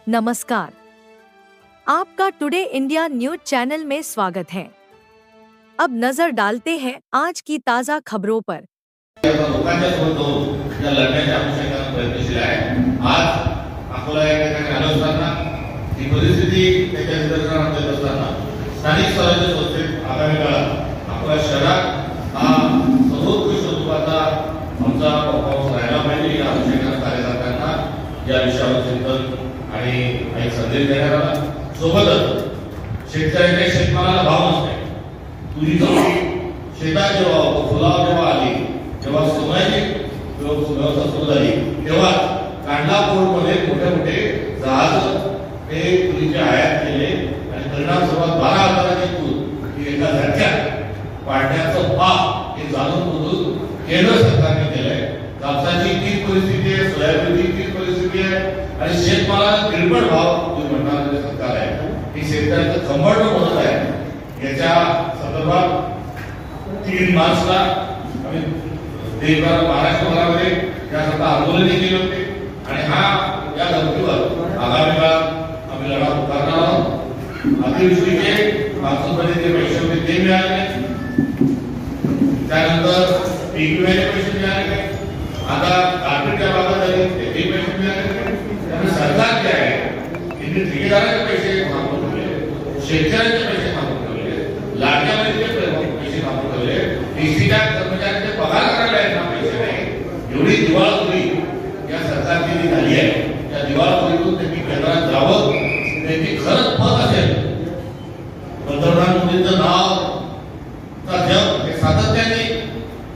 नमस्कार, आपका today India news channel में स्वागत है। अब नजर डालते हैं आज की ताजा खबरों पर। लोकांच्या सोबत या लढण्याच्या अनुषंगाने प्रयत्नशील आहे। आज अकोला या ठिकाणी आलो असताना ही परिस्थिती त्याच्या निदर्शनास येत असताना स्थानिक स्वराज्य संस्थेत आगामी काळात अकोला शहरात हा सर्वोत्कृष्ट रूपाचा आमचा परफॉर्मन्स राहिला पाहिजे या अनुषंगाने कार्यकर्त्यांना या विषयावर चिंतन आणि एक संदेश देण्यात आला। सोबतच शेतकऱ्यांच्या शेतमालाला भाव नसते, तुरी शेतात जेव्हा फुलावर जेव्हा आली तेव्हा सोन्याची व्यवस्था सुरू झाली तेव्हा कांडला पोर्टमध्ये मोठे जहाज हे तुरीचे आयात केले आणि परिणाम सर्वात 12,000ची तूर ही एका झटक्यात वाढण्याचं पाप हे जाणून बुजून केंद्र सरकारने केलंय। कापसाची तीच परिस्थिती आहे, सोयाबीनची तीच परिस्थिती आहे आणि शेतमालाला किरकोळ भाव जे म्हणणारे सरकार आहे ही शेतकऱ्यांचं खंबळ होत आहे। याच्या संदर्भात 3 मार्चला आम्ही देशभर महाराष्ट्रभरामध्ये याकरता आंदोलने केली होती आणि या धर्तीवर आगामी काळात आम्ही लढा पुकारणार आहोत। अतिवृष्टीचे मान्सूनमध्ये जे पैसे होते ते मिळाले, त्यानंतर पीक विम्याचे पैसे मिळाले, आता कार्पेटच्या बाबत झाले तेही पैसे मिळाले। त्यामुळे सरकार जे आहे त्यांनी ठेकेदाराचे पैसे थांबवून ठेवले, शेतकऱ्यांचे पैसे थांबवून ठेवले, लाडक्या बहिणीचे पैसे थांबवून ठेवले, एसटीच्या कर्मचाऱ्यांचे पगार करायला यांना पैसे नाही। एवढी दिवाळखोरी या सरकारची जी झाली आहे त्या दिवाळखोरीतून त्यांनी केंद्रात जावं, त्यांची खरंच मत असेल पंतप्रधान मोदींचं नाव जग हे सातत्याने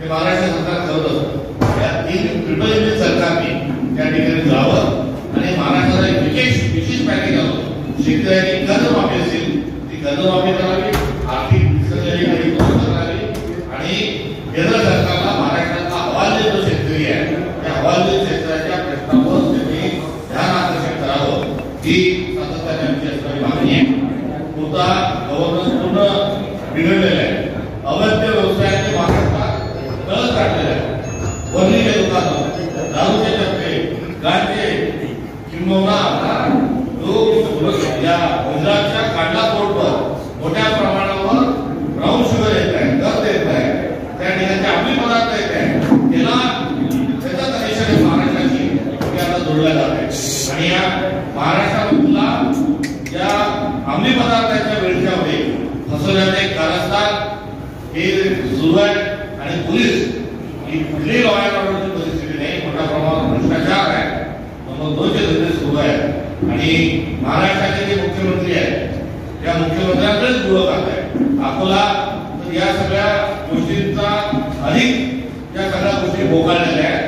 हे महाराष्ट्र सरकार करत असतं। या 3 ट्रिपल इंजिन सरकारने त्या ठिकाणी जावं आणि महाराष्ट्राला एक विशेष पॅकेज आणून शेतकऱ्यांची कर्जमाफी असेल ती कर्जमाफी करावी, आर्थिक विसर्जन करावी आणि केंद्र सरकारला महाराष्ट्रातला हवालदिल जो शेतकरी आहे त्या हवालदिल शेतकऱ्याच्या प्रश्नावर त्यांनी ध्यान आकर्षित करावं ही सातत्याने आमची असणारी मागणी आहे। पुढचा गव्हर्नन्स पूर्ण बिघडलेला आहे, अवैध व्यवसायाचे महाराष्ट्रात कळत काढलेला आहे। वरलीचे दुकानं, दारूचे टप्पे, गाडचे किंबहुना या गुजरातच्या कांडला पोर्टवर मोठ्या प्रमाणावर ब्राऊन शुगर येत आहे, गर्द येत आहे, त्या ठिकाणी अंमली पदार्थ येत आहे, त्याचा कनेक्शन महाराष्ट्राची आता जोडला जात आहे आणि या महाराष्ट्रामधला या अंमली पदार्थाच्या वेळच्यामध्ये फसवण्याचे कारस्थान हे सुरू आहे आणि पोलीस ही कुठलीही लॉ अँड ऑर्डरची परिस्थिती नाही, मोठ्या प्रमाणावर भ्रष्टाचार आहे, म्हणून 2चे धंदे सुरू आहेत आणि महाराष्ट्राचे जे मुख्यमंत्री आहेत त्या मुख्यमंत्र्यांकडेच गुळ खात आहे। अकोला तर या सगळ्या गोष्टींचा अधिक या सगळ्या गोष्टी भोगाळलेल्या आहेत